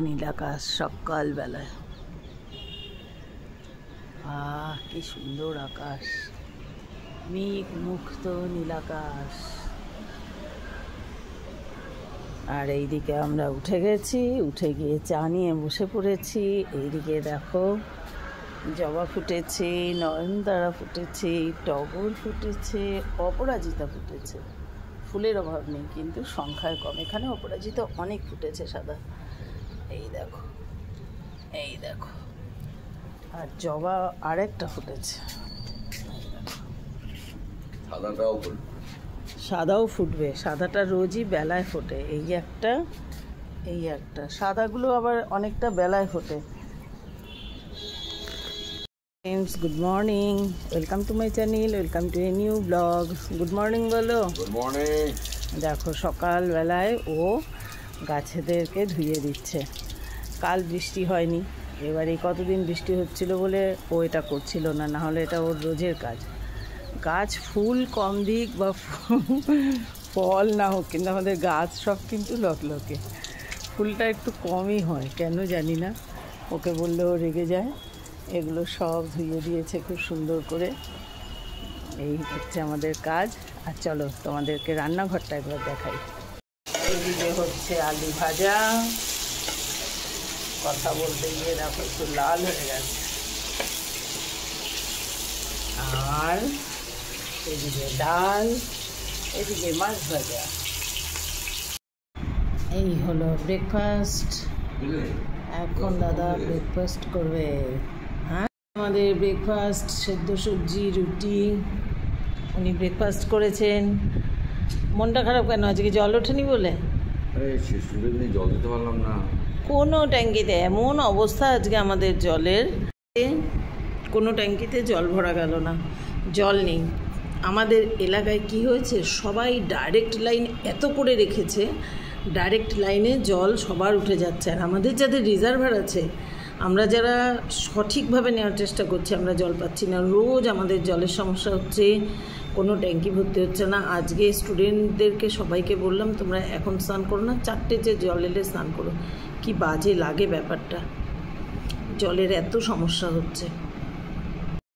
নীলাকাশ সকালবেলায়, কি সুন্দর আকাশ, মেঘ মুক্ত নীলাকাশ। আর এইদিকে আমরা উঠে গেছি, উঠে গিয়ে চা নিয়ে বসে পড়েছি। এইদিকে দেখো জবা ফুটেছে, নয়নতারা ফুটেছে, টগর ফুটেছে, অপরাজিতা ফুটেছে। ফুলের অভাব নেই, কিন্তু সংখ্যায় কম। এখানে অপরাজিতা অনেক ফুটেছে সাদা, এই দেখো, এই দেখো। আর জবা আরেকটা ফুটেছে, সাদাও ফুটবে। সাদাটা রোজই বেলায় ফোটে, এই একটা, এই একটা। সাদাগুলো আবার অনেকটা বেলায় ফোটে। Friends, good morning, welcome to my channel, welcome to a new blog. Good morning বলো। Good morning. দেখো সকালবেলায় ও গাছেদেরকে ধুয়ে দিচ্ছে। কাল বৃষ্টি হয়নি, এবার এই কতদিন বৃষ্টি হচ্ছিল বলে ও এটা করছিল না, না হলে এটা ওর রোজের কাজ। গাছ ফুল কম দিক বা ফল না হোক, কিন্তু আমাদের গাছ সব কিন্তু লকলকে। ফুলটা একটু কমই হয়, কেন জানি না, ওকে বললেও রেগে যায়। এগুলো সব ধুয়ে দিয়েছে খুব সুন্দর করে। এই হচ্ছে আমাদের কাজ। আর চলো তোমাদেরকে রান্নাঘরটা একবার দেখাই। এইদিকে হচ্ছে আলু ভাজা, কথা বলতে গিয়ে দেখো একটু লাল হয়ে গেছে। আর এদিকে ডাল, এদিকে মাছ ভাজা। এই হলো ব্রেকফাস্ট। এখন দাদা ব্রেকফাস্ট করবে। হ্যাঁ, আমাদের ব্রেকফাস্ট সেদ্ধ সবজি, রুটি। উনি ব্রেকফাস্ট করেছেন। মনটা খারাপ কেন? আজকে জল ওঠেনি বলে? জল দিতে পারলাম না কোনো ট্যাঙ্কিতে। এমন অবস্থা আজকে আমাদের জলের, কোনো ট্যাঙ্কিতে জল ভরা গেল না, জল নেই। আমাদের এলাকায় কি হয়েছে, সবাই ডাইরেক্ট লাইন এত করে রেখেছে, ডাইরেক্ট লাইনে জল সবার উঠে যাচ্ছে। আর আমাদের যাদের রিজার্ভার আছে, আমরা যারা সঠিকভাবে নেওয়ার চেষ্টা করছি, আমরা জল পাচ্ছি না। রোজ আমাদের জলের সমস্যা হচ্ছে, কোনো ট্যাঙ্কি ভর্তি হচ্ছে না। আজকে স্টুডেন্টদেরকে সবাইকে বললাম তোমরা এখন স্নান করো না, 4টে যে জল এলে স্নান করো। কি বাজে লাগে ব্যাপারটা, জলের এত সমস্যা হচ্ছে।